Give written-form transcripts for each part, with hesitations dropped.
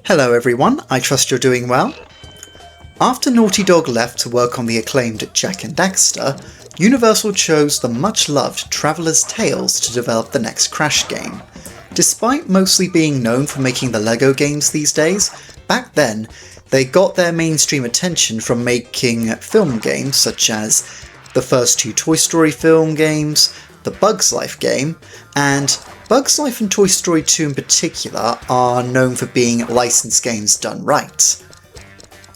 Hello everyone, I trust you're doing well. After Naughty Dog left to work on the acclaimed Jak and Daxter, Universal chose the much-loved Traveller's Tales to develop the next Crash game. Despite mostly being known for making the LEGO games these days, back then they got their mainstream attention from making film games such as the first two Toy Story film games, the Bugs Life game, and Bugs Life and Toy Story 2 in particular are known for being licensed games done right.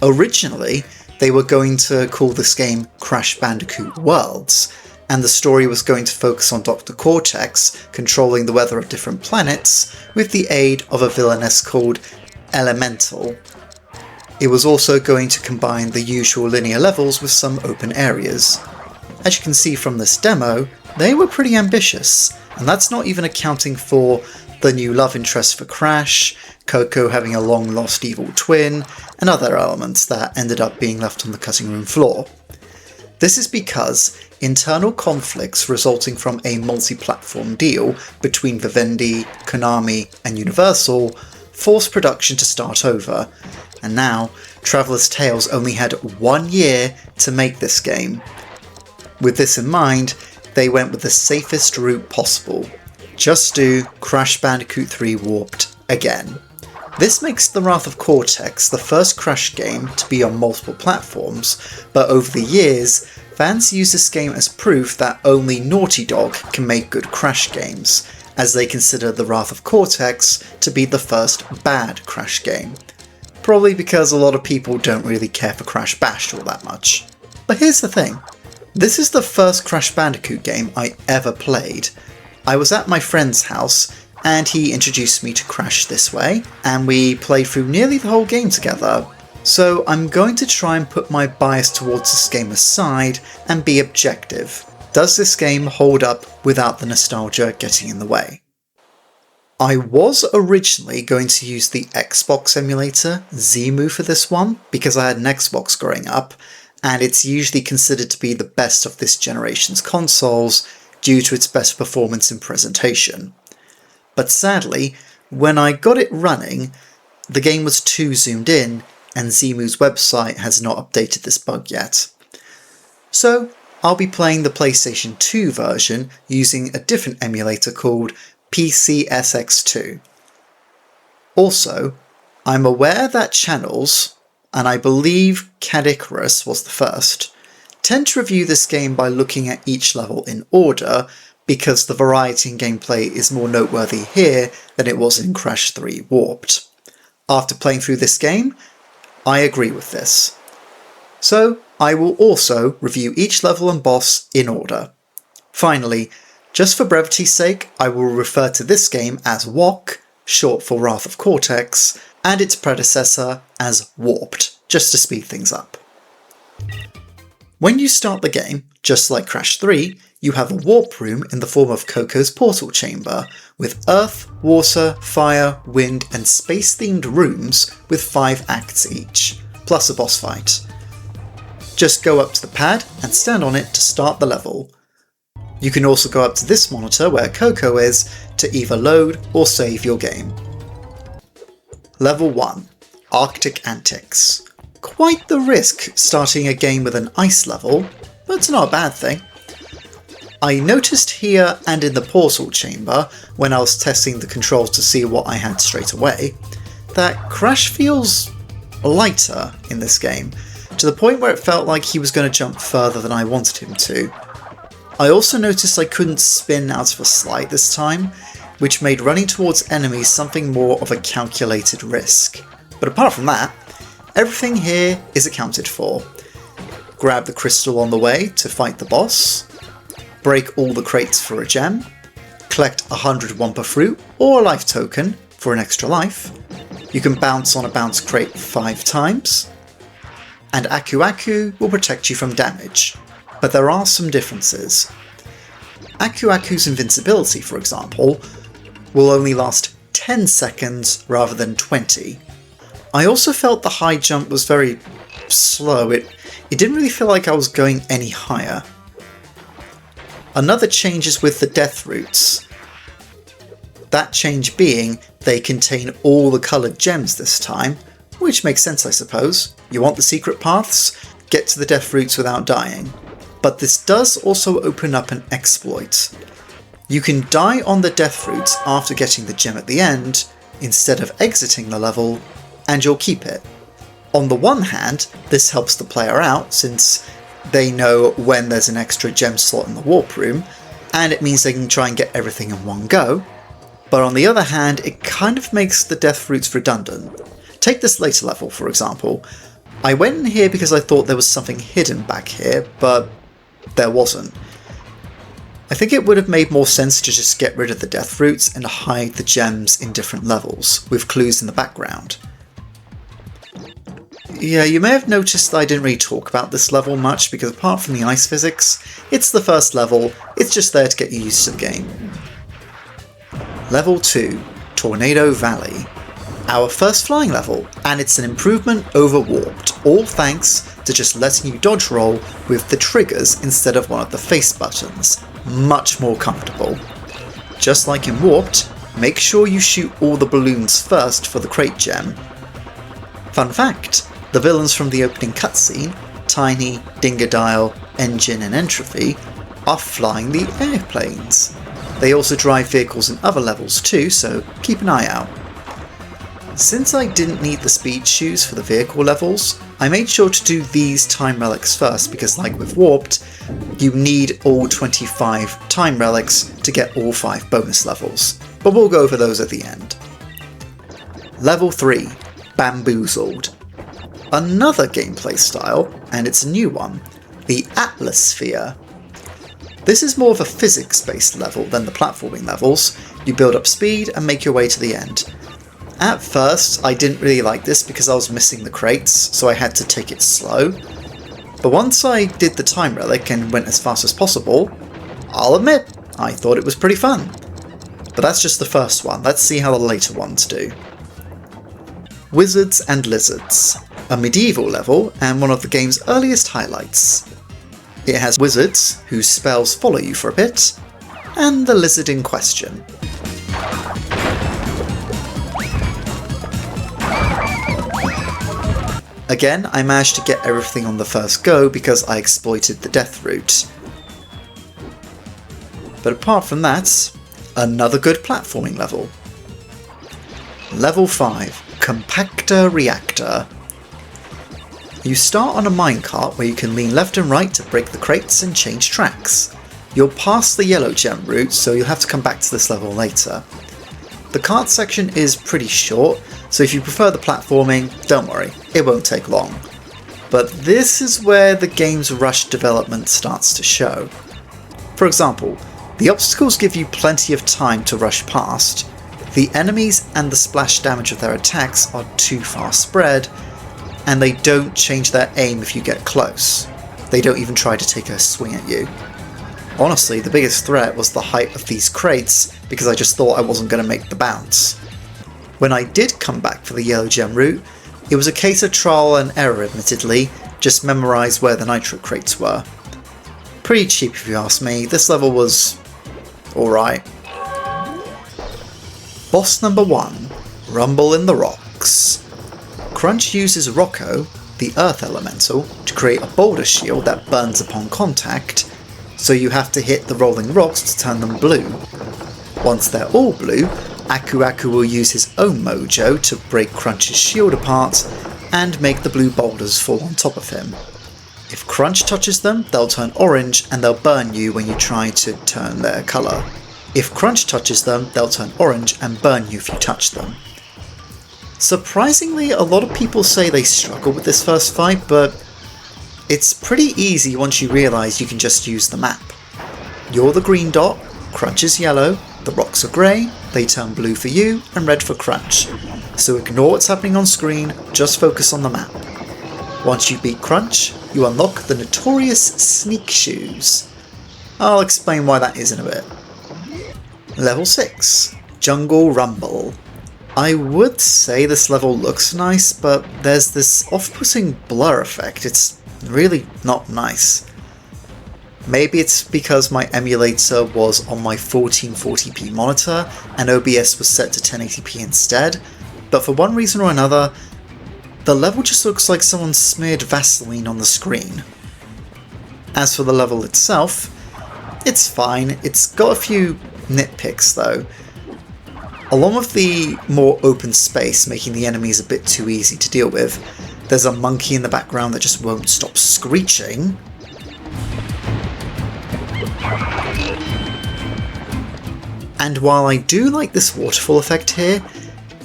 Originally, they were going to call this game Crash Bandicoot Worlds, and the story was going to focus on Dr. Cortex controlling the weather of different planets with the aid of a villainess called Elemental. It was also going to combine the usual linear levels with some open areas. As you can see from this demo, they were pretty ambitious, and that's not even accounting for the new love interest for Crash, Coco having a long-lost evil twin, and other elements that ended up being left on the cutting room floor. This is because internal conflicts resulting from a multi-platform deal between Vivendi, Konami, and Universal forced production to start over, and now Traveller's Tales only had 1 year to make this game. With this in mind, they went with the safest route possible. Just do Crash Bandicoot 3 Warped again. This makes the Wrath of Cortex the first Crash game to be on multiple platforms, but over the years, fans use this game as proof that only Naughty Dog can make good Crash games, as they consider the Wrath of Cortex to be the first bad Crash game. Probably because a lot of people don't really care for Crash Bash all that much. But here's the thing. This is the first Crash Bandicoot game I ever played. I was at my friend's house, and he introduced me to Crash this way, and we played through nearly the whole game together. So I'm going to try and put my bias towards this game aside and be objective. Does this game hold up without the nostalgia getting in the way? I was originally going to use the Xbox emulator, Zemu, for this one, because I had an Xbox growing up, and it's usually considered to be the best of this generation's consoles due to its best performance and presentation. But sadly, when I got it running, the game was too zoomed in, and Zemu's website has not updated this bug yet. So I'll be playing the PlayStation 2 version using a different emulator called Pt.6. Also, I'm aware that channels, and I believe Cadicarus was the first, tend to review this game by looking at each level in order, because the variety in gameplay is more noteworthy here than it was in Crash 3 Warped. After playing through this game, I agree with this. So I will also review each level and boss in order. Finally, just for brevity's sake, I will refer to this game as WOC, short for Wrath of Cortex, and its predecessor as Warped, just to speed things up. When you start the game, just like Crash 3, you have a warp room in the form of Coco's portal chamber, with earth, water, fire, wind, and space-themed rooms with 5 acts each, plus a boss fight. Just go up to the pad and stand on it to start the level. You can also go up to this monitor where Coco is to either load or save your game. Level 1. Arctic Antics. Quite the risk starting a game with an ice level, but it's not a bad thing. I noticed here and in the portal chamber, when I was testing the controls to see what I had straight away, that Crash feels lighter in this game, to the point where it felt like he was going to jump further than I wanted him to. I also noticed I couldn't spin out of a slide this time, which made running towards enemies something more of a calculated risk. But apart from that, everything here is accounted for. Grab the crystal on the way to fight the boss, break all the crates for a gem, collect 100 Wumpa Fruit or a life token for an extra life, you can bounce on a bounce crate 5 times, and Aku Aku will protect you from damage. But there are some differences. Aku Aku's invincibility, for example, will only last 10 seconds rather than 20. I also felt the high jump was very slow. It didn't really feel like I was going any higher. Another change is with the death routes. That change being they contain all the coloured gems this time, which makes sense I suppose. You want the secret paths? Get to the death roots without dying. But this does also open up an exploit. You can die on the death roots after getting the gem at the end, instead of exiting the level, and you'll keep it. On the one hand, this helps the player out since they know when there's an extra gem slot in the warp room, and it means they can try and get everything in one go. But on the other hand, it kind of makes the death routes redundant. Take this later level, for example. I went in here because I thought there was something hidden back here, but there wasn't. I think it would have made more sense to just get rid of the death routes and hide the gems in different levels, with clues in the background. Yeah, you may have noticed that I didn't really talk about this level much because apart from the ice physics, it's the first level, it's just there to get you used to the game. Level 2, Tornado Valley. Our first flying level, and it's an improvement over Warped, all thanks to just letting you dodge roll with the triggers instead of one of the face buttons. Much more comfortable. Just like in Warped, make sure you shoot all the balloons first for the crate gem. Fun fact, the villains from the opening cutscene, Tiny, Dingodile, Engine and Entropy, are flying the airplanes. They also drive vehicles in other levels too, so keep an eye out. Since I didn't need the speed shoes for the vehicle levels, I made sure to do these time relics first because like with Warped, you need all 25 time relics to get all 5 bonus levels, but we'll go over those at the end. Level 3, Bamboozled. Another gameplay style, and it's a new one, the Atmosphere. This is more of a physics-based level than the platforming levels. You build up speed and make your way to the end. At first, I didn't really like this because I was missing the crates, so I had to take it slow. But once I did the time relic and went as fast as possible, I'll admit, I thought it was pretty fun. But that's just the first one, let's see how the later ones do. Wizards and Lizards, a medieval level and one of the game's earliest highlights. It has wizards, whose spells follow you for a bit, and the lizard in question. Again, I managed to get everything on the first go because I exploited the death route. But apart from that, another good platforming level. Level 5, Compactor Reactor. You start on a minecart where you can lean left and right to break the crates and change tracks. You're past the yellow gem route, so you'll have to come back to this level later. The kart section is pretty short, so if you prefer the platforming, don't worry, it won't take long. But this is where the game's rushed development starts to show. For example, the obstacles give you plenty of time to rush past, the enemies and the splash damage of their attacks are too far spread, and they don't change their aim if you get close. They don't even try to take a swing at you. Honestly, the biggest threat was the height of these crates because I just thought I wasn't going to make the bounce. When I did come back for the yellow gem route, it was a case of trial and error admittedly, just memorise where the nitro crates were. Pretty cheap if you ask me, this level was alright. Boss number 1, Rumble in the Rocks. Crunch uses Rocco, the Earth Elemental, to create a boulder shield that burns upon contact, so you have to hit the rolling rocks to turn them blue. Once they're all blue, Aku Aku will use his own mojo to break Crunch's shield apart and make the blue boulders fall on top of him. If Crunch touches them, they'll turn orange and they'll burn you when you try to turn their colour. If Crunch touches them, they'll turn orange and burn you if you touch them. Surprisingly, a lot of people say they struggle with this first fight, but it's pretty easy once you realise you can just use the map. You're the green dot, Crunch is yellow, the rocks are grey, they turn blue for you and red for Crunch. So ignore what's happening on screen, just focus on the map. Once you beat Crunch, you unlock the notorious Sneak Shoes. I'll explain why that is in a bit. Level 6, Jungle Rumble. I would say this level looks nice, but there's this off-putting blur effect, it's really not nice. Maybe it's because my emulator was on my 1440p monitor and OBS was set to 1080p instead, but for one reason or another, the level just looks like someone smeared Vaseline on the screen. As for the level itself, it's fine. It's got a few nitpicks though. Along with the more open space making the enemies a bit too easy to deal with, there's a monkey in the background that just won't stop screeching. And while I do like this waterfall effect here,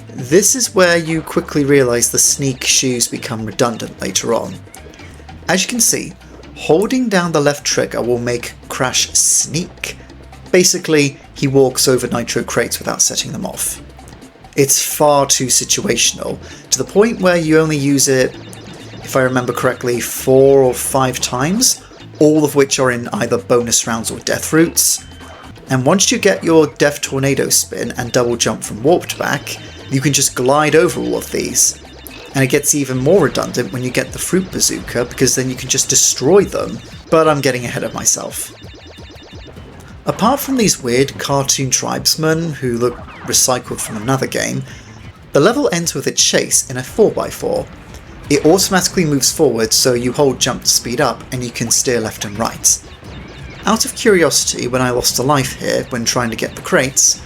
this is where you quickly realise the sneak shoes become redundant later on. As you can see, holding down the left trigger will make Crash sneak. Basically, he walks over nitro crates without setting them off. It's far too situational, to the point where you only use it, if I remember correctly, 4 or 5 times, all of which are in either bonus rounds or death routes. And once you get your Death Tornado spin and double jump from warped back, you can just glide over all of these. And it gets even more redundant when you get the Fruit Bazooka, because then you can just destroy them, but I'm getting ahead of myself. Apart from these weird cartoon tribesmen who look recycled from another game, the level ends with a chase in a 4x4. It automatically moves forward, so you hold jump to speed up and you can steer left and right. Out of curiosity, when I lost a life here when trying to get the crates,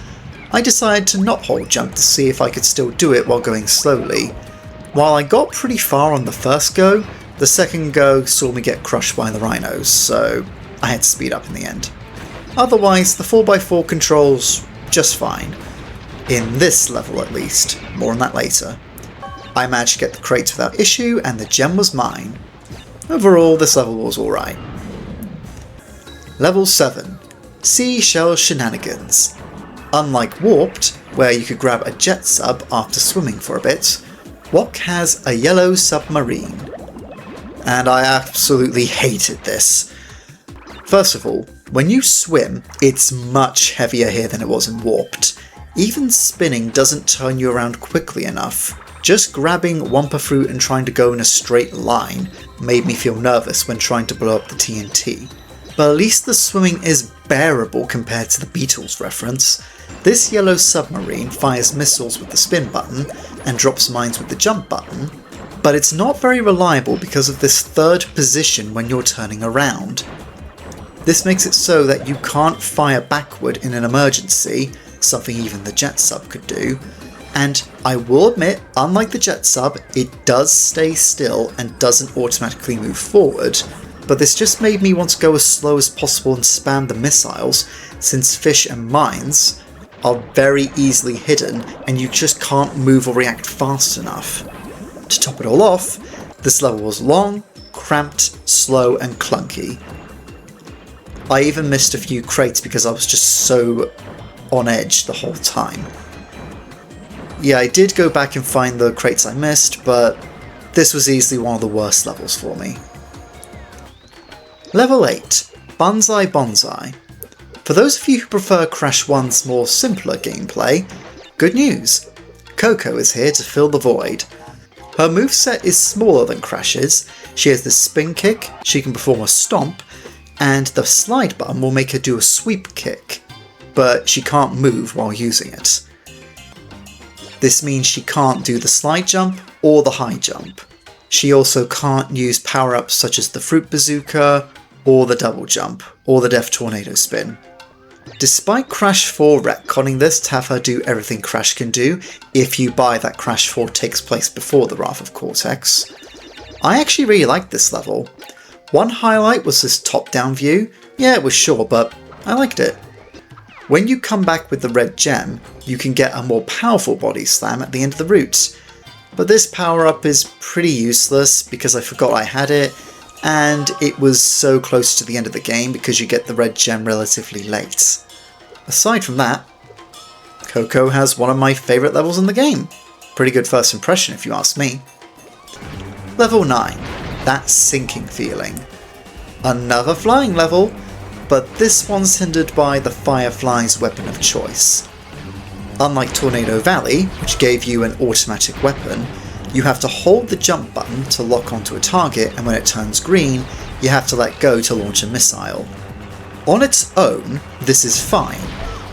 I decided to not hold jump to see if I could still do it while going slowly. While I got pretty far on the first go, the second go saw me get crushed by the rhinos, so I had to speed up in the end. Otherwise, the 4x4 controls just fine. In this level at least, more on that later. I managed to get the crates without issue and the gem was mine. Overall, this level was alright. Level 7. Seashell Shenanigans. Unlike Warped, where you could grab a jet sub after swimming for a bit, Wok has a yellow submarine. And I absolutely hated this. First of all, when you swim, it's much heavier here than it was in Warped. Even spinning doesn't turn you around quickly enough. Just grabbing Wumpa Fruit and trying to go in a straight line made me feel nervous when trying to blow up the TNT. But at least the swimming is bearable compared to the Beatles reference. This yellow submarine fires missiles with the spin button and drops mines with the jump button, but it's not very reliable because of this third position when you're turning around. This makes it so that you can't fire backward in an emergency, something even the jet sub could do, and I will admit, unlike the jet sub, it does stay still and doesn't automatically move forward, but this just made me want to go as slow as possible and spam the missiles, since fish and mines are very easily hidden and you just can't move or react fast enough. To top it all off, this level was long, cramped, slow and clunky. I even missed a few crates because I was just so on edge the whole time. Yeah, I did go back and find the crates I missed, but this was easily one of the worst levels for me. Level 8. Banzai Bonsai. For those of you who prefer Crash 1's more simpler gameplay, good news! Coco is here to fill the void. Her moveset is smaller than Crash's, she has the spin kick, she can perform a stomp, and the slide button will make her do a sweep kick, but she can't move while using it. This means she can't do the slide jump or the high jump. She also can't use power-ups such as the Fruit Bazooka, or the double jump, or the Death Tornado spin. Despite Crash 4 retconning this to have her do everything Crash can do, if you buy that Crash 4 takes place before the Wrath of Cortex, I actually really liked this level. One highlight was this top-down view. Yeah, it was short, but I liked it. When you come back with the red gem, you can get a more powerful body slam at the end of the route. But this power-up is pretty useless because I forgot I had it, and it was so close to the end of the game because you get the red gem relatively late. Aside from that, Coco has one of my favourite levels in the game. Pretty good first impression if you ask me. Level 9. That sinking feeling. Another flying level, but this one's hindered by the Firefly's weapon of choice. Unlike Tornado Valley, which gave you an automatic weapon, you have to hold the jump button to lock onto a target, and when it turns green, you have to let go to launch a missile. On its own, this is fine,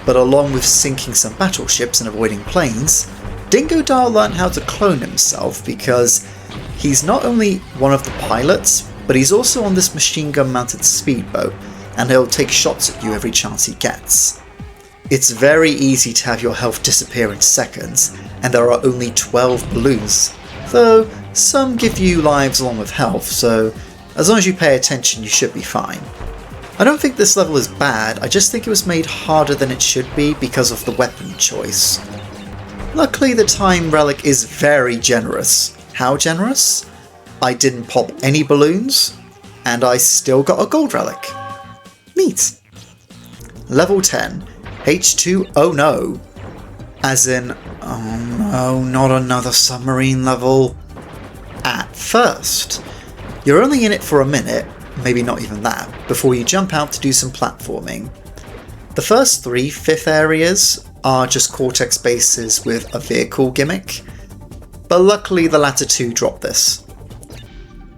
but along with sinking some battleships and avoiding planes, Dingodile learned how to clone himself because he's not only one of the pilots, but he's also on this machine gun mounted speedboat, and he'll take shots at you every chance he gets. It's very easy to have your health disappear in seconds, and there are only 12 balloons, though some give you lives along with health, so as long as you pay attention you should be fine. I don't think this level is bad, I just think it was made harder than it should be because of the weapon choice. Luckily the time relic is very generous. How generous? I didn't pop any balloons, and I still got a gold relic. Neat. Level 10, H2O no. As in, oh no, not another submarine level. At first, you're only in it for a minute, maybe not even that, before you jump out to do some platforming. The first 3 fifth areas are just Cortex bases with a vehicle gimmick, but luckily the latter 2 drop this.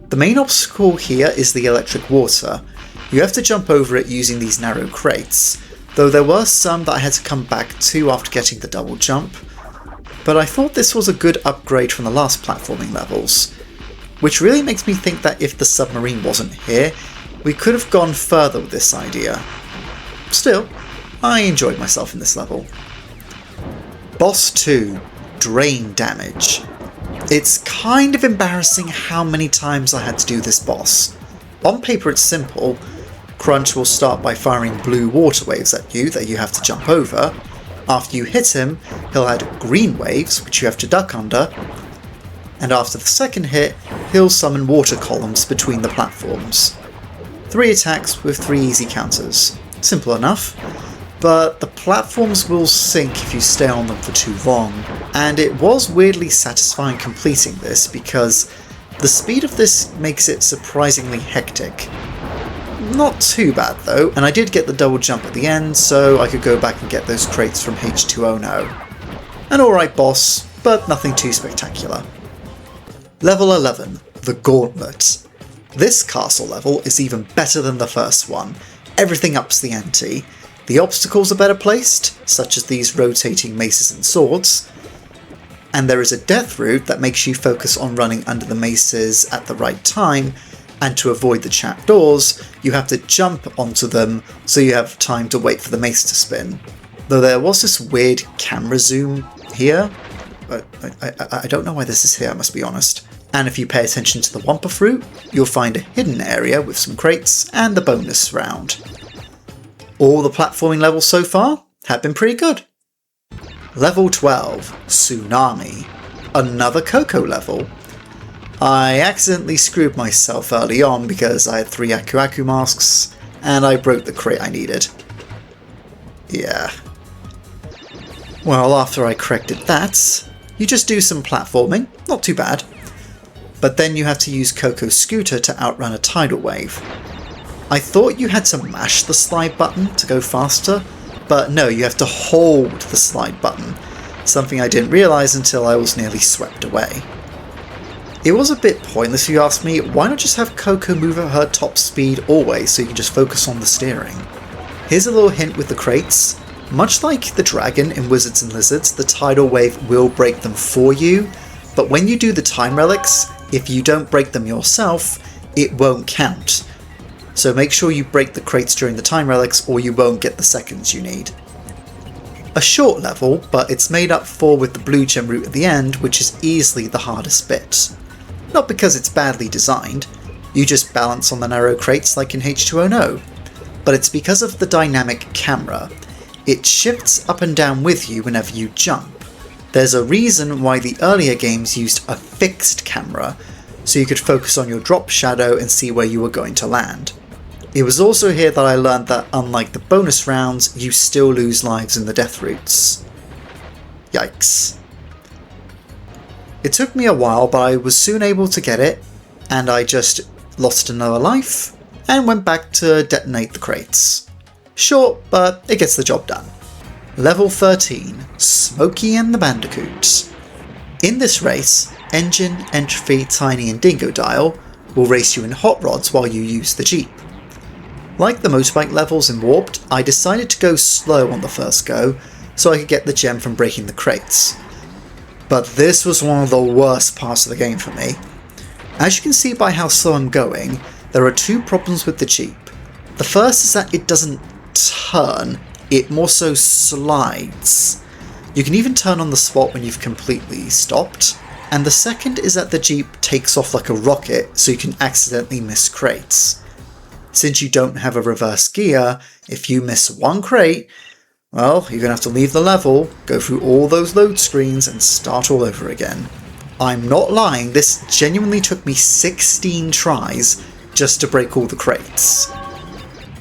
The main obstacle here is the electric water. You have to jump over it using these narrow crates, though there were some that I had to come back to after getting the double jump, but I thought this was a good upgrade from the last platforming levels, which really makes me think that if the submarine wasn't here, we could have gone further with this idea. Still, I enjoyed myself in this level. Boss 2, Drain Damage. It's kind of embarrassing how many times I had to do this boss. On paper it's simple. Crunch will start by firing blue water waves at you that you have to jump over. After you hit him, he'll add green waves, which you have to duck under, and after the second hit, he'll summon water columns between the platforms. 3 attacks with 3 easy counters. Simple enough, but the platforms will sink if you stay on them for too long, and it was weirdly satisfying completing this because the speed of this makes it surprisingly hectic. Not too bad though, and I did get the double jump at the end, so I could go back and get those crates from H2O. An alright boss, but nothing too spectacular. Level 11, the Gauntlet. This castle level is even better than the first one. Everything ups the ante. The obstacles are better placed, such as these rotating maces and swords, and there is a death route that makes you focus on running under the maces at the right time, and to avoid the trapdoors, you have to jump onto them so you have time to wait for the mace to spin. Though there was this weird camera zoom here, I don't know why this is here, I must be honest. And if you pay attention to the Wumpa Fruit, you'll find a hidden area with some crates and the bonus round. All the platforming levels so far have been pretty good. Level 12, Tsunami. Another Coco level. I accidentally screwed myself early on because I had 3 Aku Aku masks, and I broke the crate I needed. Yeah. Well, after I corrected that, you just do some platforming, not too bad. But then you have to use Coco's scooter to outrun a tidal wave. I thought you had to mash the slide button to go faster, but no, you have to hold the slide button, something I didn't realise until I was nearly swept away. It was a bit pointless if you ask me. Why not just have Coco move at her top speed always so you can just focus on the steering? Here's a little hint with the crates. Much like the dragon in Wizards and Lizards, the tidal wave will break them for you, but when you do the time relics, if you don't break them yourself, it won't count. So make sure you break the crates during the time relics or you won't get the seconds you need. A short level, but it's made up for with the blue gem route at the end, which is easily the hardest bit. Not because it's badly designed, you just balance on the narrow crates like in H2O, but it's because of the dynamic camera. It shifts up and down with you whenever you jump. There's a reason why the earlier games used a fixed camera, so you could focus on your drop shadow and see where you were going to land. It was also here that I learned that unlike the bonus rounds, you still lose lives in the death routes. Yikes. It took me a while, but I was soon able to get it, and I just lost another life, and went back to detonate the crates. Short, but it gets the job done. Level 13, Smokey and the Bandicoots. In this race, Engine, Entropy, Tiny and Dingodile will race you in hot rods while you use the Jeep. Like the motorbike levels in Warped, I decided to go slow on the first go so I could get the gem from breaking the crates. But this was one of the worst parts of the game for me. As you can see by how slow I'm going, there are two problems with the Jeep. The first is that it doesn't turn, it more so slides. You can even turn on the spot when you've completely stopped. And the second is that the Jeep takes off like a rocket, so you can accidentally miss crates. Since you don't have a reverse gear, if you miss one crate, well, you're going to have to leave the level, go through all those load screens, and start all over again. I'm not lying, this genuinely took me 16 tries just to break all the crates.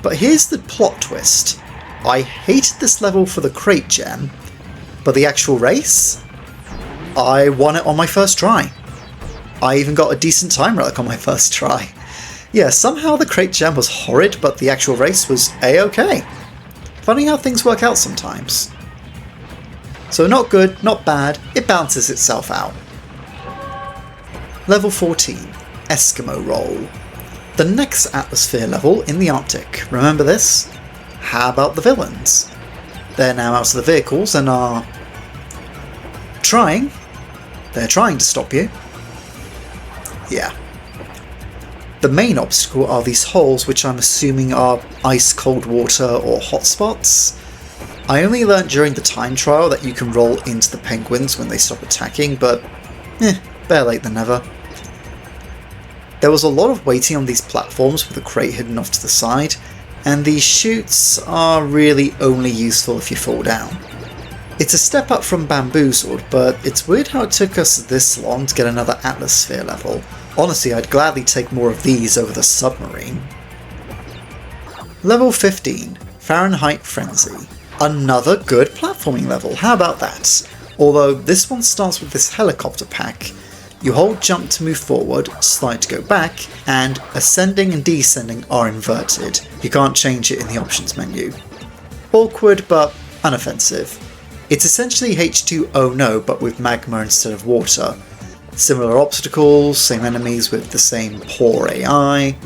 But here's the plot twist. I hated this level for the crate gem, but the actual race? I won it on my first try. I even got a decent time relic on my first try. Yeah, somehow the crate gem was horrid, but the actual race was a-okay. Funny how things work out sometimes. So not good, not bad, it balances itself out. Level 14, Eskimo Roll. The next atmosphere level in the Arctic. Remember this? How about the villains? They're now out of the vehicles and are trying. They're trying to stop you. Yeah. The main obstacle are these holes, which I'm assuming are ice-cold water or hotspots. I only learnt during the time trial that you can roll into the penguins when they stop attacking, but better late than never. There was a lot of waiting on these platforms with a crate hidden off to the side, and these chutes are really only useful if you fall down. It's a step up from Bamboozled, but it's weird how it took us this long to get another Atmosphere level. Honestly, I'd gladly take more of these over the submarine. Level 15, Fahrenheit Frenzy. Another good platforming level, how about that? Although this one starts with this helicopter pack. You hold jump to move forward, slide to go back, and ascending and descending are inverted. You can't change it in the options menu. Awkward but unoffensive. It's essentially H2O No but with magma instead of water. Similar obstacles, same enemies with the same poor AI,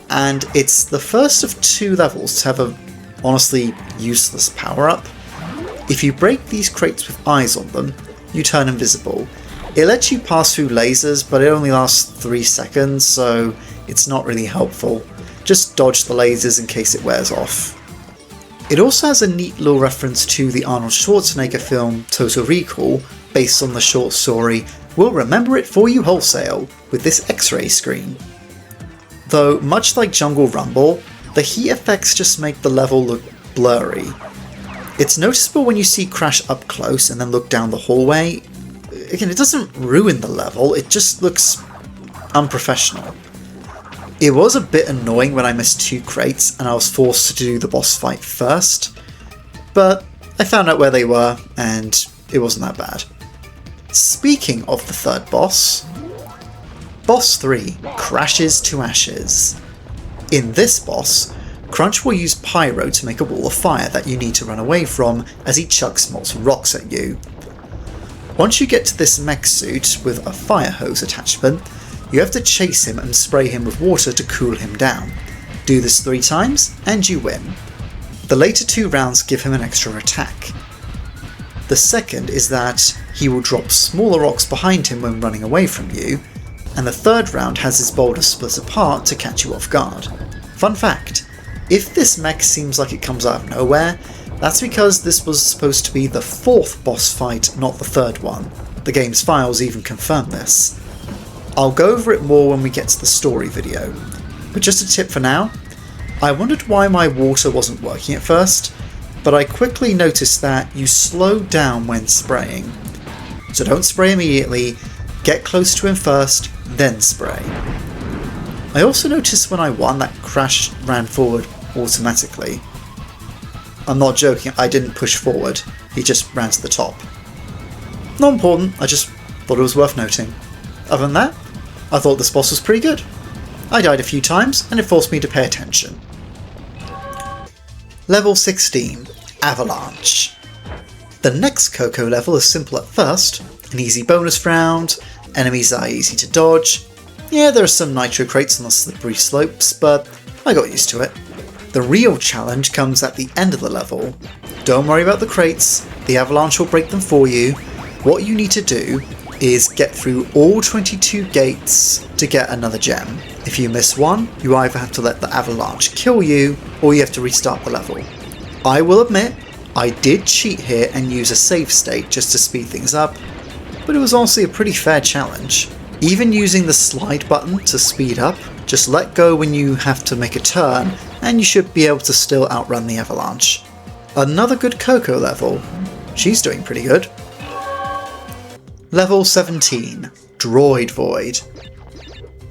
and it's the first of two levels to have a honestly useless power-up. If you break these crates with eyes on them, you turn invisible. It lets you pass through lasers, but it only lasts 3 seconds, so it's not really helpful. Just dodge the lasers in case it wears off. It also has a neat little reference to the Arnold Schwarzenegger film Total Recall, based on the short story We'll Remember It For You Wholesale, with this X-ray screen. Though, much like Jungle Rumble, the heat effects just make the level look blurry. It's noticeable when you see Crash up close and then look down the hallway. Again, it doesn't ruin the level, it just looks unprofessional. It was a bit annoying when I missed 2 crates and I was forced to do the boss fight first, but I found out where they were and it wasn't that bad. Speaking of the third boss, Boss 3, Crashes to Ashes. In this boss, Crunch will use Pyro to make a wall of fire that you need to run away from as he chucks molten rocks at you. Once you get to this mech suit with a fire hose attachment, you have to chase him and spray him with water to cool him down. Do this 3 times and you win. The later 2 rounds give him an extra attack. The second is that he will drop smaller rocks behind him when running away from you, and the 3rd round has his boulder split apart to catch you off guard. Fun fact, if this mech seems like it comes out of nowhere, that's because this was supposed to be the 4th boss fight, not the 3rd one. The game's files even confirm this. I'll go over it more when we get to the story video, but just a tip for now, I wondered why my water wasn't working at first, but I quickly noticed that you slow down when spraying. So don't spray immediately, get close to him first, then spray. I also noticed when I won that Crash ran forward automatically. I'm not joking, I didn't push forward, he just ran to the top. Not important, I just thought it was worth noting. Other than that, I thought this boss was pretty good. I died a few times and it forced me to pay attention. Level 16, Avalanche. The next Coco level is simple at first, an easy bonus round, enemies are easy to dodge. Yeah, there are some nitro crates on the slippery slopes, but I got used to it. The real challenge comes at the end of the level. Don't worry about the crates, the avalanche will break them for you. What you need to do is get through all 22 gates to get another gem. If you miss one, you either have to let the avalanche kill you, or you have to restart the level. I will admit, I did cheat here and use a save state just to speed things up, but it was honestly a pretty fair challenge. Even using the slide button to speed up, just let go when you have to make a turn, and you should be able to still outrun the avalanche. Another good Coco level. She's doing pretty good. Level 17, Droid Void.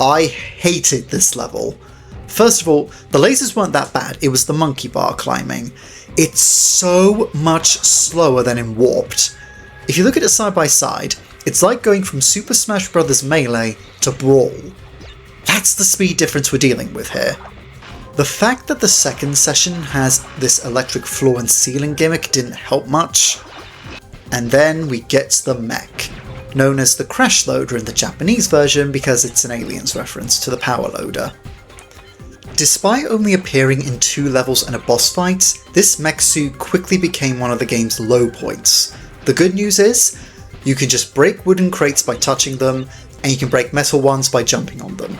I hated this level. First of all, the lasers weren't that bad, it was the monkey bar climbing. It's so much slower than in Warped. If you look at it side by side, it's like going from Super Smash Bros. Melee to Brawl. That's the speed difference we're dealing with here. The fact that the second session has this electric floor and ceiling gimmick didn't help much. And then we get to the mech, known as the Crash Loader in the Japanese version because it's an Aliens reference to the Power Loader. Despite only appearing in 2 levels and a boss fight, this mech suit quickly became one of the game's low points. The good news is, you can just break wooden crates by touching them, and you can break metal ones by jumping on them.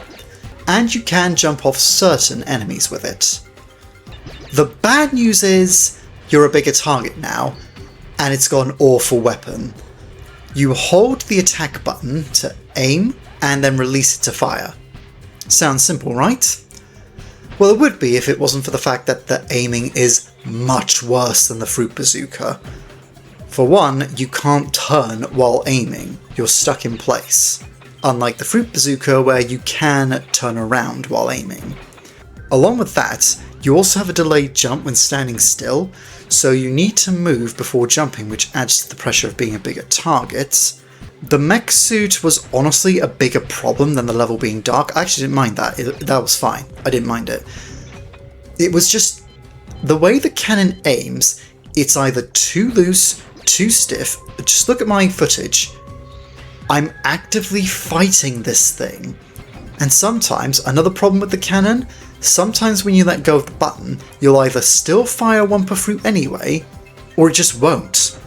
And you can jump off certain enemies with it. The bad news is, you're a bigger target now, and it's got an awful weapon. You hold the attack button to aim, and then release it to fire. Sounds simple, right? Well, it would be if it wasn't for the fact that the aiming is much worse than the Fruit Bazooka. For one, you can't turn while aiming, you're stuck in place, unlike the Fruit Bazooka where you can turn around while aiming. Along with that, you also have a delayed jump when standing still, so you need to move before jumping, which adds to the pressure of being a bigger target. The mech suit was honestly a bigger problem than the level being dark. I actually didn't mind that, that was fine, I didn't mind it. It was just, the way the cannon aims, it's either too loose, too stiff. Just look at my footage. I'm actively fighting this thing. And sometimes, another problem with the cannon, sometimes when you let go of the button, you'll either still fire one per fruit anyway, or it just won't.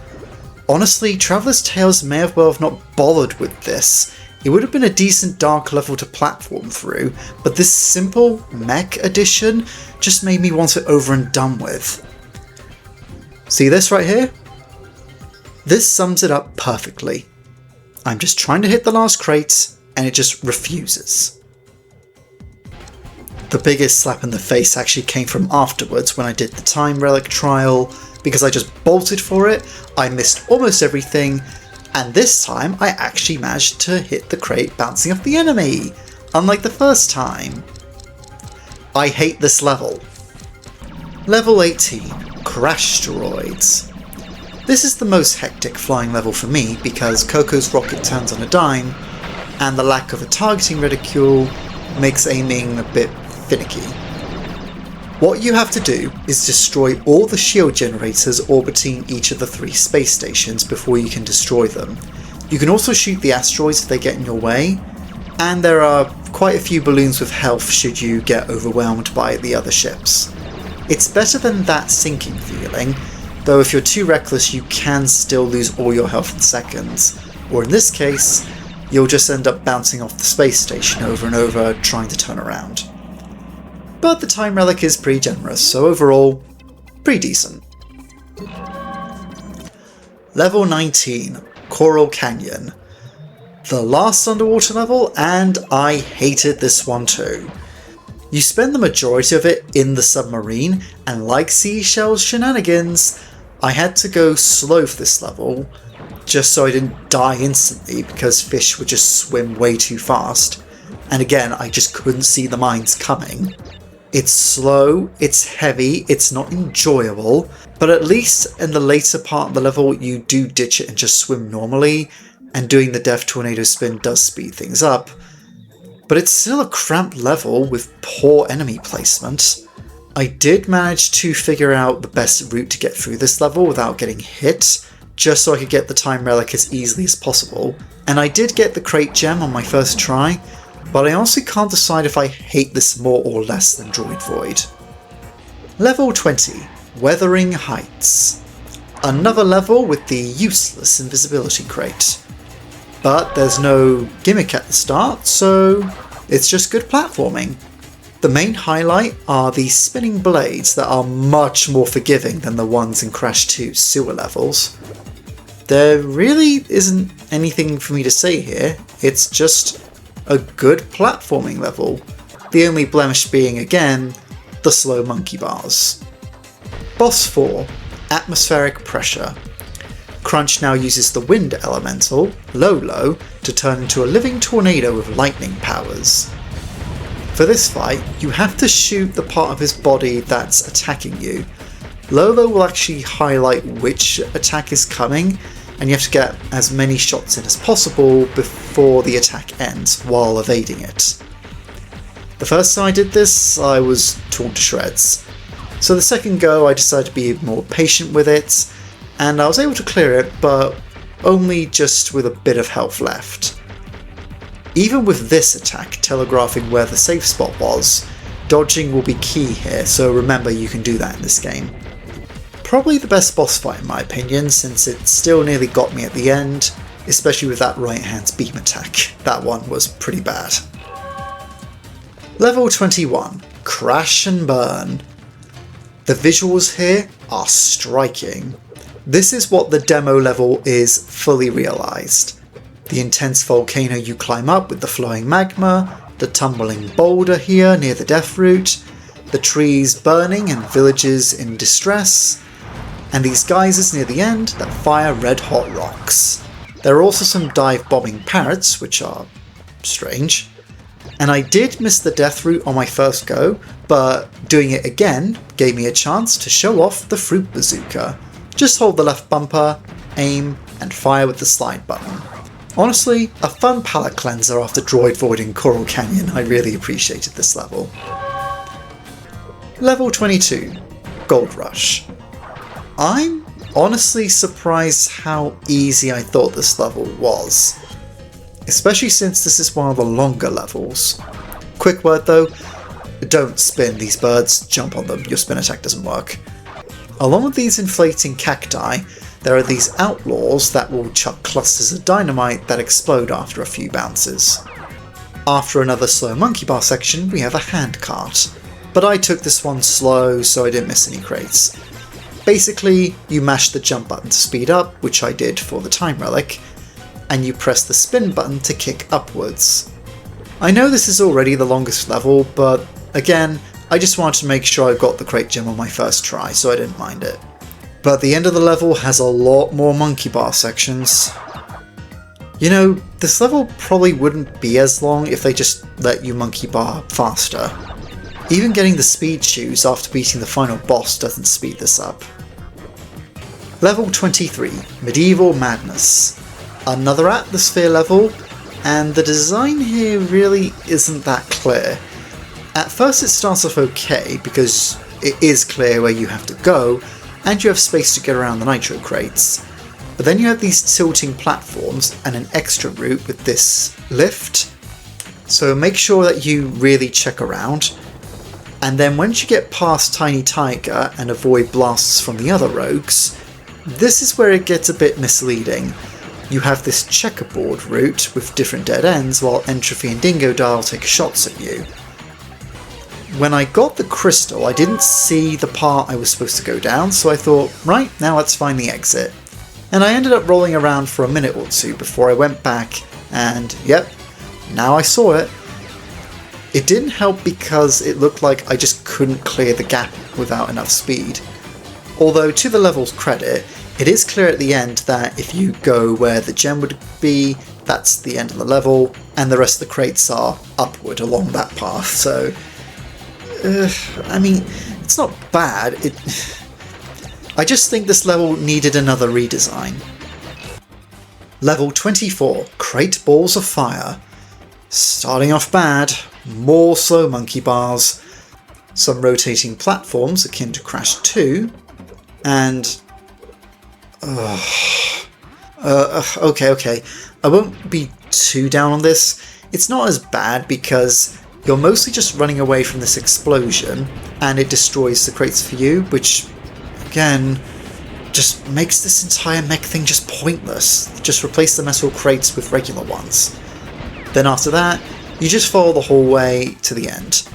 Honestly, Traveller's Tales may have well have not bothered with this. It would have been a decent dark level to platform through, but this simple mech edition just made me want it over and done with. See this right here? This sums it up perfectly. I'm just trying to hit the last crate, and it just refuses. The biggest slap in the face actually came from afterwards when I did the time relic trial, because I just bolted for it, I missed almost everything, and this time I actually managed to hit the crate bouncing off the enemy, unlike the first time. I hate this level. Level 18, Crash Droids. This is the most hectic flying level for me because Coco's rocket turns on a dime, and the lack of a targeting reticule makes aiming a bit finicky. What you have to do is destroy all the shield generators orbiting each of the 3 space stations before you can destroy them. You can also shoot the asteroids if they get in your way, and there are quite a few balloons with health should you get overwhelmed by the other ships. It's better than that sinking feeling, though if you're too reckless you can still lose all your health in seconds, or in this case, you'll just end up bouncing off the space station over and over trying to turn around. But the time relic is pretty generous, so overall, pretty decent. Level 19, Coral Canyon. The last underwater level, and I hated this one too. You spend the majority of it in the submarine, and like Seashell's shenanigans, I had to go slow for this level, just so I didn't die instantly because fish would just swim way too fast, and again I just couldn't see the mines coming. It's slow, it's heavy, it's not enjoyable, but at least in the later part of the level you do ditch it and just swim normally, and doing the Death Tornado spin does speed things up. But it's still a cramped level with poor enemy placement. I did manage to figure out the best route to get through this level without getting hit, just so I could get the time relic as easily as possible, and I did get the crate gem on my first try, but I honestly can't decide if I hate this more or less than Droid Void. Level 20, Weathering Heights. Another level with the useless invisibility crate. But there's no gimmick at the start, so it's just good platforming. The main highlight are the spinning blades that are much more forgiving than the ones in Crash 2's sewer levels. There really isn't anything for me to say here, it's just a good platforming level. The only blemish being, again, the slow monkey bars. Boss 4, Atmospheric Pressure. Crunch now uses the wind elemental, Lolo, to turn into a living tornado with lightning powers. For this fight, you have to shoot the part of his body that's attacking you. Lolo will actually highlight which attack is coming, and you have to get as many shots in as possible before the attack ends while evading it. The first time I did this, I was torn to shreds. So the second go, I decided to be more patient with it, and I was able to clear it, but only just with a bit of health left. Even with this attack telegraphing where the safe spot was, dodging will be key here, so remember you can do that in this game. Probably the best boss fight in my opinion, since it still nearly got me at the end, especially with that right hand beam attack. That one was pretty bad. Level 21, Crash and Burn. The visuals here are striking. This is what the demo level is fully realised. The intense volcano you climb up with the flowing magma, the tumbling boulder here near the death root, the trees burning and villages in distress, and these geysers near the end that fire red hot rocks. There are also some dive bombing parrots, which are strange. And I did miss the death route on my first go, but doing it again gave me a chance to show off the fruit bazooka. Just hold the left bumper, aim, and fire with the slide button. Honestly, a fun palate cleanser after Droid Void in Coral Canyon. I really appreciated this level. Level 22, Gold Rush. I'm honestly surprised how easy I thought this level was, especially since this is one of the longer levels. Quick word though, don't spin these birds, jump on them, your spin attack doesn't work. Along with these inflating cacti, there are these outlaws that will chuck clusters of dynamite that explode after a few bounces. After another slow monkey bar section, we have a hand cart, but I took this one slow so I didn't miss any crates. Basically, you mash the jump button to speed up, which I did for the time relic, and you press the spin button to kick upwards. I know this is already the longest level, but again, I just wanted to make sure I got the crate gem on my first try, so I didn't mind it. But the end of the level has a lot more monkey bar sections. You know, this level probably wouldn't be as long if they just let you monkey bar faster. Even getting the speed shoes after beating the final boss doesn't speed this up. Level 23, Medieval Madness. Another atmosphere level, and the design here really isn't that clear. At first it starts off okay, because it is clear where you have to go, and you have space to get around the nitro crates. But then you have these tilting platforms and an extra route with this lift, so make sure that you really check around. And then once you get past Tiny Tiger and avoid blasts from the other rogues, this is where it gets a bit misleading. You have this checkerboard route with different dead ends while Entropy and Dingo Dial take shots at you. When I got the crystal, I didn't see the part I was supposed to go down, so I thought, right, now let's find the exit. And I ended up rolling around for a minute or two before I went back, and yep, now I saw it. It didn't help because it looked like I just couldn't clear the gap without enough speed. Although, to the level's credit, it is clear at the end that if you go where the gem would be, that's the end of the level, and the rest of the crates are upward along that path, so I mean, it's not bad, I just think this level needed another redesign. Level 24, Crate Balls of Fire. Starting off bad, more slow monkey bars, some rotating platforms akin to Crash 2, and... okay, I won't be too down on this. It's not as bad because you're mostly just running away from this explosion, and it destroys the crates for you, which, again, just makes this entire mech thing just pointless. Just replace the metal crates with regular ones. Then after that, you just follow the hallway to the end.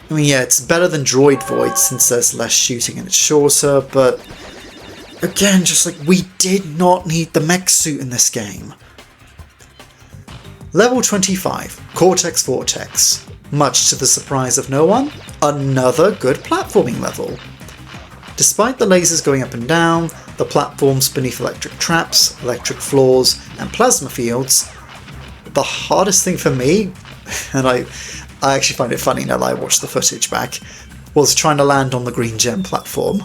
I mean, yeah, it's better than Droid Void since there's less shooting and it's shorter, but again, just like, we did not need the mech suit in this game. Level 25, Cortex Vortex. Much to the surprise of no one, another good platforming level. Despite the lasers going up and down, the platforms beneath electric traps, electric floors, and plasma fields, the hardest thing for me, and I actually find it funny now that I watch the footage back, was trying to land on the green gem platform.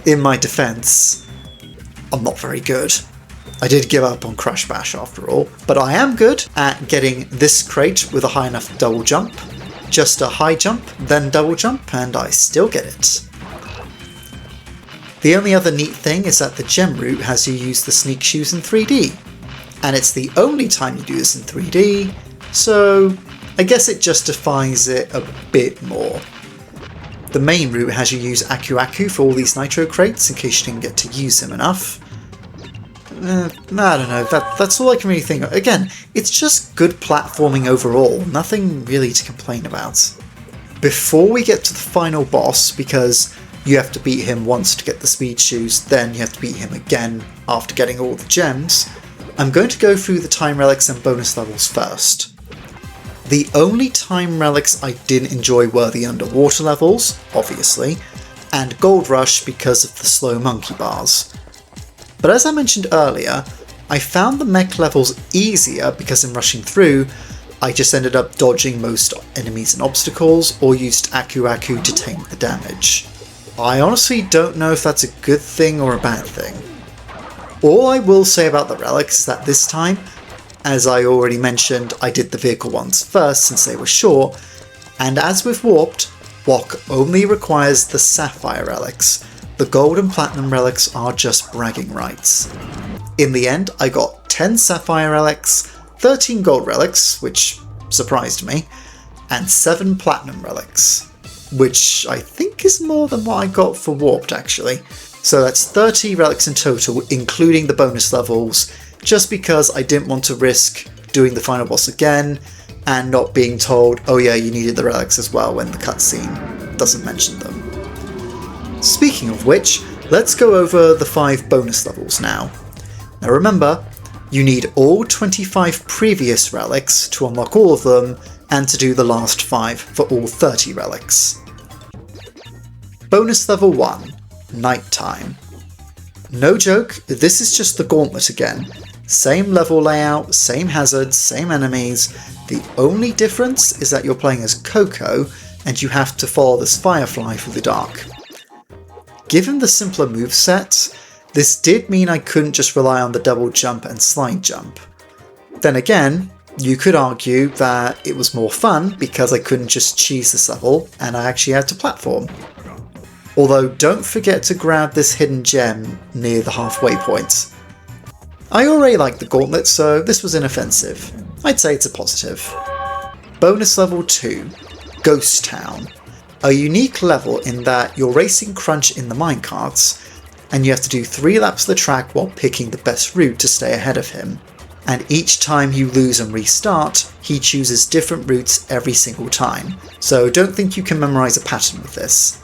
In my defense, I'm not very good. I did give up on Crash Bash after all, but I am good at getting this crate with a high enough double jump. Just a high jump, then double jump, and I still get it. The only other neat thing is that the gem route has you use the sneak shoes in 3D. And it's the only time you do this in 3D, so I guess it justifies it a bit more. The main route has you use Aku Aku for all these nitro crates in case you didn't get to use them enough. I don't know, that's all I can really think of. Again, it's just good platforming overall, nothing really to complain about. Before we get to the final boss, because you have to beat him once to get the speed shoes, then you have to beat him again after getting all the gems, I'm going to go through the time relics and bonus levels first. The only time relics I didn't enjoy were the underwater levels, obviously, and Gold Rush because of the slow monkey bars. But as I mentioned earlier, I found the mech levels easier because in rushing through, I just ended up dodging most enemies and obstacles, or used Aku Aku to tank the damage. I honestly don't know if that's a good thing or a bad thing. All I will say about the relics is that this time, as I already mentioned, I did the vehicle ones first since they were short, and as with Warped, WoC only requires the Sapphire relics. The Gold and Platinum relics are just bragging rights. In the end, I got 10 Sapphire relics, 13 Gold relics, which surprised me, and 7 Platinum relics, which I think is more than what I got for Warped actually. So that's 30 relics in total, including the bonus levels, just because I didn't want to risk doing the final boss again, and not being told, oh yeah, you needed the relics as well when the cutscene doesn't mention them. Speaking of which, let's go over the 5 bonus levels now. Now remember, you need all 25 previous relics to unlock all of them, and to do the last 5 for all 30 relics. Bonus level 1, Nighttime. No joke, this is just the gauntlet again. Same level layout, same hazards, same enemies. The only difference is that you're playing as Coco, and you have to follow this firefly through the dark. Given the simpler moveset, this did mean I couldn't just rely on the double jump and slide jump. Then again, you could argue that it was more fun because I couldn't just cheese this level and I actually had to platform. Although don't forget to grab this hidden gem near the halfway point. I already liked the gauntlet, so this was inoffensive. I'd say it's a positive. Bonus level 2, Ghost Town. A unique level in that you're racing Crunch in the minecarts, and you have to do 3 laps of the track while picking the best route to stay ahead of him. And each time you lose and restart, he chooses different routes every single time, so don't think you can memorize a pattern with this.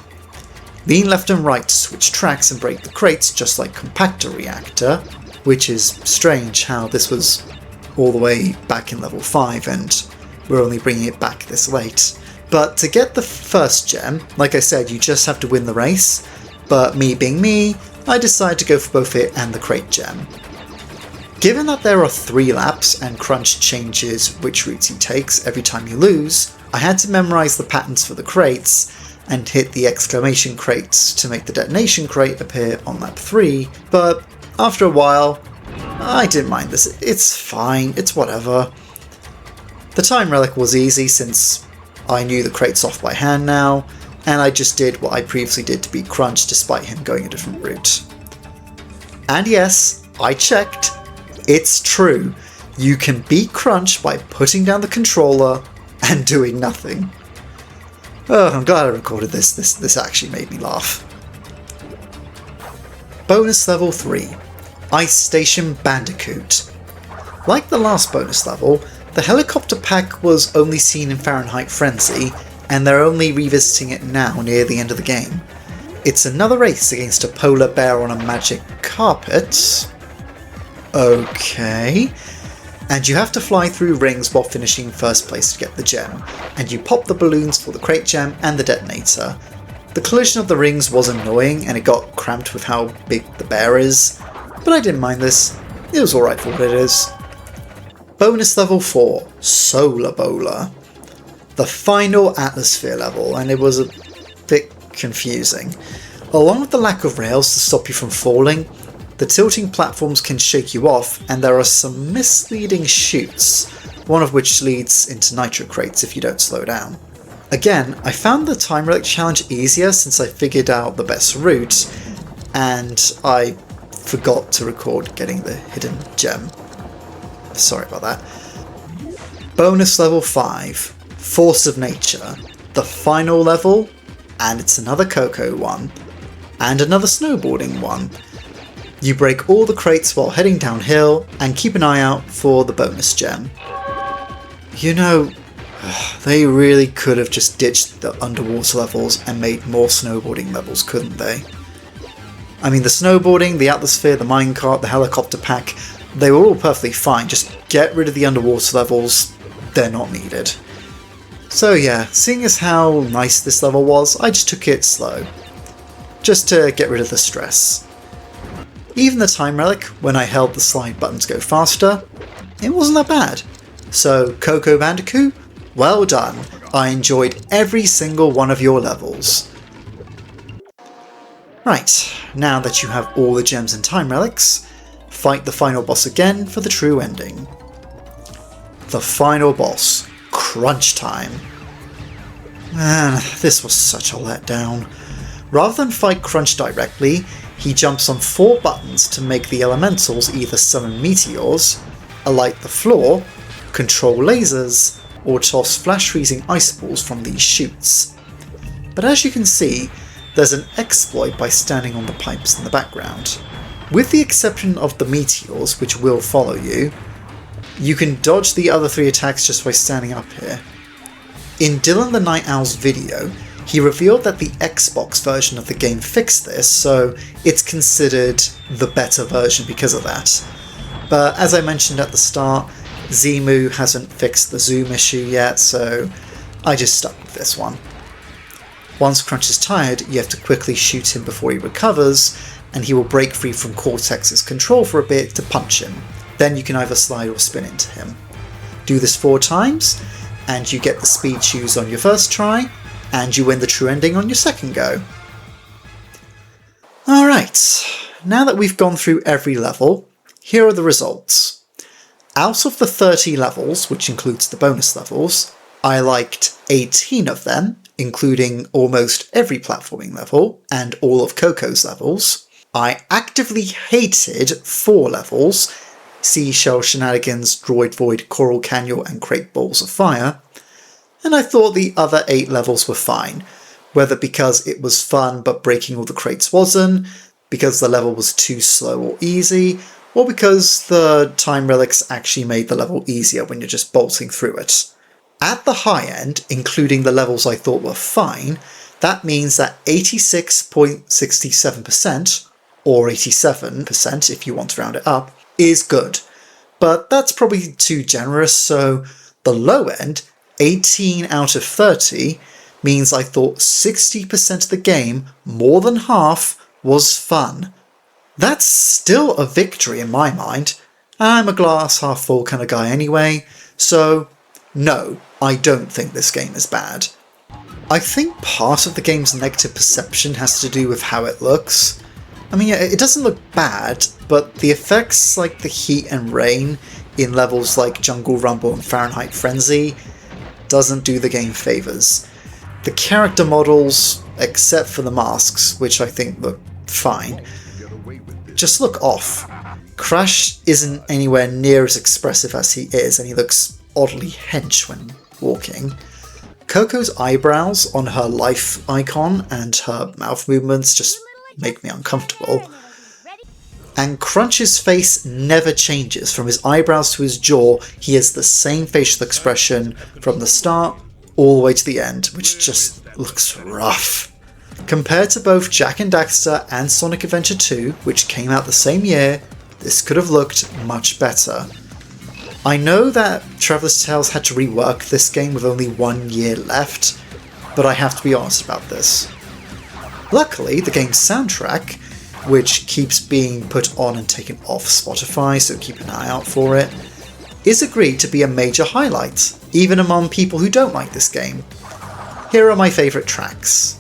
Lean left and right to switch tracks and break the crates just like Compactor Reactor, which is strange how this was all the way back in level 5 and we're only bringing it back this late. But to get the first gem, like I said, you just have to win the race, but me being me, I decided to go for both it and the crate gem. Given that there are 3 laps and Crunch changes which routes he takes every time you lose, I had to memorize the patterns for the crates and hit the exclamation crates to make the detonation crate appear on lap 3, but after a while, I didn't mind this. It's fine, it's whatever. The time relic was easy since I knew the crates off by hand now, and I just did what I previously did to beat Crunch despite him going a different route. And yes, I checked. It's true. You can beat Crunch by putting down the controller and doing nothing. Oh, I'm glad I recorded this. This actually made me laugh. Bonus level 3. Ice Station Bandicoot. Like the last bonus level, the helicopter pack was only seen in Fahrenheit Frenzy, and they're only revisiting it now near the end of the game. It's another race against a polar bear on a magic carpet. Okay. And you have to fly through rings while finishing first place to get the gem, and you pop the balloons for the crate gem and the detonator. The collision of the rings was annoying and it got cramped with how big the bear is, but I didn't mind this. It was alright for what it is. Bonus level 4, Solar Bowler. The final Atmosphere level, and it was a bit confusing. Along with the lack of rails to stop you from falling, the tilting platforms can shake you off, and there are some misleading chutes, one of which leads into nitro crates if you don't slow down. Again, I found the time relic challenge easier since I figured out the best route, and I forgot to record getting the hidden gem. Sorry about that. Bonus level 5, Force of Nature. The final level, and it's another Coco one, and another snowboarding one. You break all the crates while heading downhill, and keep an eye out for the bonus gem. You know, they really could have just ditched the underwater levels and made more snowboarding levels, couldn't they? I mean, the snowboarding, the atmosphere, the minecart, the helicopter pack, they were all perfectly fine, just get rid of the underwater levels, they're not needed. So yeah, seeing as how nice this level was, I just took it slow, just to get rid of the stress. Even the time relic, when I held the slide button to go faster, it wasn't that bad. So Coco Bandicoot, well done, I enjoyed every single one of your levels. Right, now that you have all the gems and time relics, fight the final boss again for the true ending. The final boss, Crunch Time. Man, this was such a letdown. Rather than fight Crunch directly, he jumps on 4 buttons to make the elementals either summon meteors, alight the floor, control lasers, or toss flash-freezing ice balls from these chutes. But as you can see, there's an exploit by standing on the pipes in the background. With the exception of the meteors, which will follow you, you can dodge the other 3 attacks just by standing up here. In Dylan the Night Owl's video, he revealed that the Xbox version of the game fixed this, so it's considered the better version because of that. But as I mentioned at the start, Zemu hasn't fixed the zoom issue yet, so I just stuck with this one. Once Crunch is tired, you have to quickly shoot him before he recovers, and he will break free from Cortex's control for a bit to punch him. Then you can either slide or spin into him. Do this 4 times, and you get the speed shoes on your first try, and you win the true ending on your second go. Alright, now that we've gone through every level, here are the results. Out of the 30 levels, which includes the bonus levels, I liked 18 of them, including almost every platforming level, and all of Coco's levels. I actively hated 4 levels, Seashell Shenanigans, Droid Void, Coral Canyon, and Crate Balls of Fire, and I thought the other 8 levels were fine, whether because it was fun but breaking all the crates wasn't, because the level was too slow or easy, or because the time relics actually made the level easier when you're just bolting through it. At the high end, including the levels I thought were fine, that means that 86.67%, or 87% if you want to round it up, is good. But that's probably too generous, so the low end, 18 out of 30, means I thought 60% of the game, more than half, was fun. That's still a victory in my mind. I'm a glass half full kind of guy anyway, so no, I don't think this game is bad. I think part of the game's negative perception has to do with how it looks. I mean, it doesn't look bad, but the effects like the heat and rain in levels like Jungle Rumble and Fahrenheit Frenzy doesn't do the game favours. The character models, except for the masks, which I think look fine, just look off. Crash isn't anywhere near as expressive as he is, and he looks oddly hench when walking. Coco's eyebrows on her life icon and her mouth movements just make me uncomfortable. And Crunch's face never changes. From his eyebrows to his jaw, he has the same facial expression from the start all the way to the end, which just looks rough. Compared to both Jak and Daxter and Sonic Adventure 2, which came out the same year, this could have looked much better. I know that Traveller's Tales had to rework this game with only 1 year left, but I have to be honest about this. Luckily, the game's soundtrack, which keeps being put on and taken off Spotify, so keep an eye out for it, is agreed to be a major highlight, even among people who don't like this game. Here are my favourite tracks.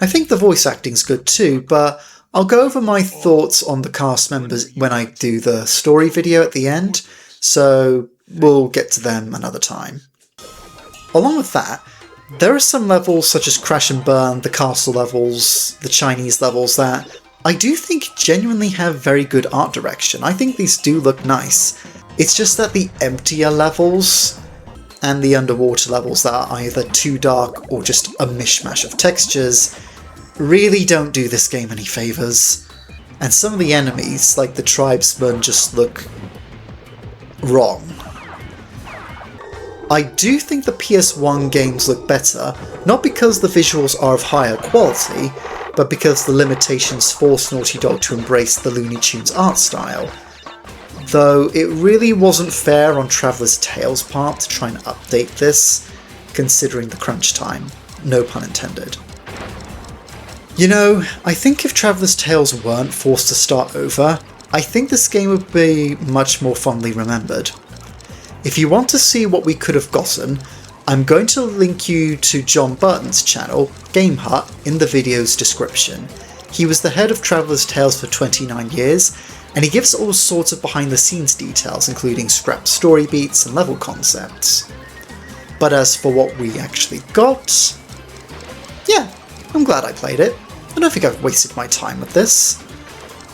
I think the voice acting's good too, but I'll go over my thoughts on the cast members when I do the story video at the end, so we'll get to them another time. Along with that, there are some levels such as Crash and Burn, the castle levels, the Chinese levels that I do think genuinely have very good art direction. I think these do look nice. It's just that the emptier levels and the underwater levels that are either too dark or just a mishmash of textures really don't do this game any favours. And some of the enemies, like the tribesmen, just look wrong. I do think the PS1 games look better, not because the visuals are of higher quality, but because the limitations forced Naughty Dog to embrace the Looney Tunes art style. Though it really wasn't fair on Traveller's Tales' part to try and update this, considering the crunch time. No pun intended. You know, I think if Traveller's Tales weren't forced to start over, I think this game would be much more fondly remembered. If you want to see what we could have gotten, I'm going to link you to John Burton's channel, Game Hut, in the video's description. He was the head of Traveller's Tales for 29 years, and he gives all sorts of behind the scenes details, including scrap story beats and level concepts. But as for what we actually got, yeah, I'm glad I played it. I don't think I've wasted my time with this.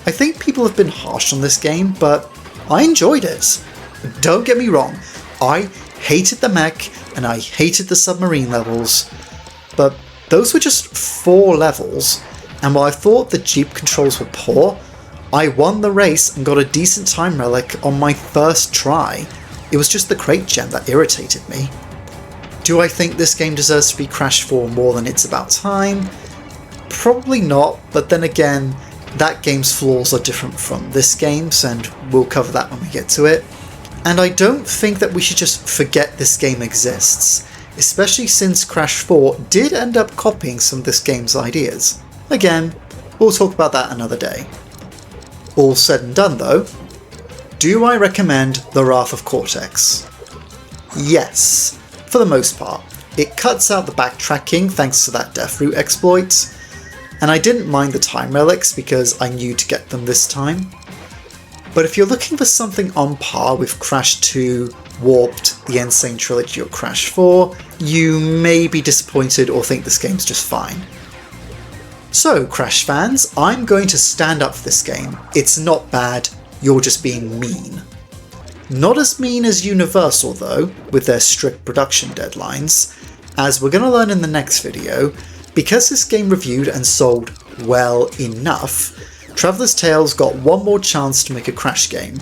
I think people have been harsh on this game, but I enjoyed it. Don't get me wrong, I hated the mech and I hated the submarine levels, but those were just 4 levels, and while I thought the Jeep controls were poor, I won the race and got a decent time relic on my first try. It was just the crate gem that irritated me. Do I think this game deserves to be Crash 4 more than It's About Time? Probably not, but then again, that game's flaws are different from this game's, and we'll cover that when we get to it. And I don't think that we should just forget this game exists, especially since Crash 4 did end up copying some of this game's ideas. Again, we'll talk about that another day. All said and done though, do I recommend the Wrath of Cortex? Yes, for the most part. It cuts out the backtracking thanks to that Death Route exploit, and I didn't mind the time relics because I knew to get them this time. But if you're looking for something on par with Crash 2, Warped, the Insane Trilogy or Crash 4, you may be disappointed or think this game's just fine. So, Crash fans, I'm going to stand up for this game. It's not bad, you're just being mean. Not as mean as Universal though, with their strict production deadlines. As we're going to learn in the next video, because this game reviewed and sold well enough, Traveller's Tales got one more chance to make a Crash game,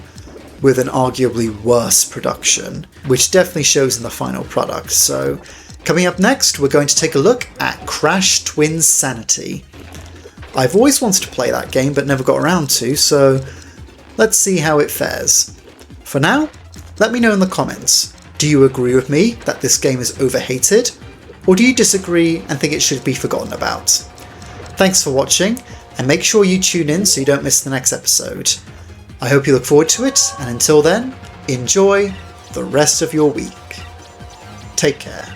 with an arguably worse production, which definitely shows in the final product. So, coming up next, we're going to take a look at Crash Twins Sanity. I've always wanted to play that game but never got around to, so let's see how it fares. For now, let me know in the comments, do you agree with me that this game is overhated, or do you disagree and think it should be forgotten about? Thanks for watching, and make sure you tune in so you don't miss the next episode. I hope you look forward to it, and until then, enjoy the rest of your week. Take care.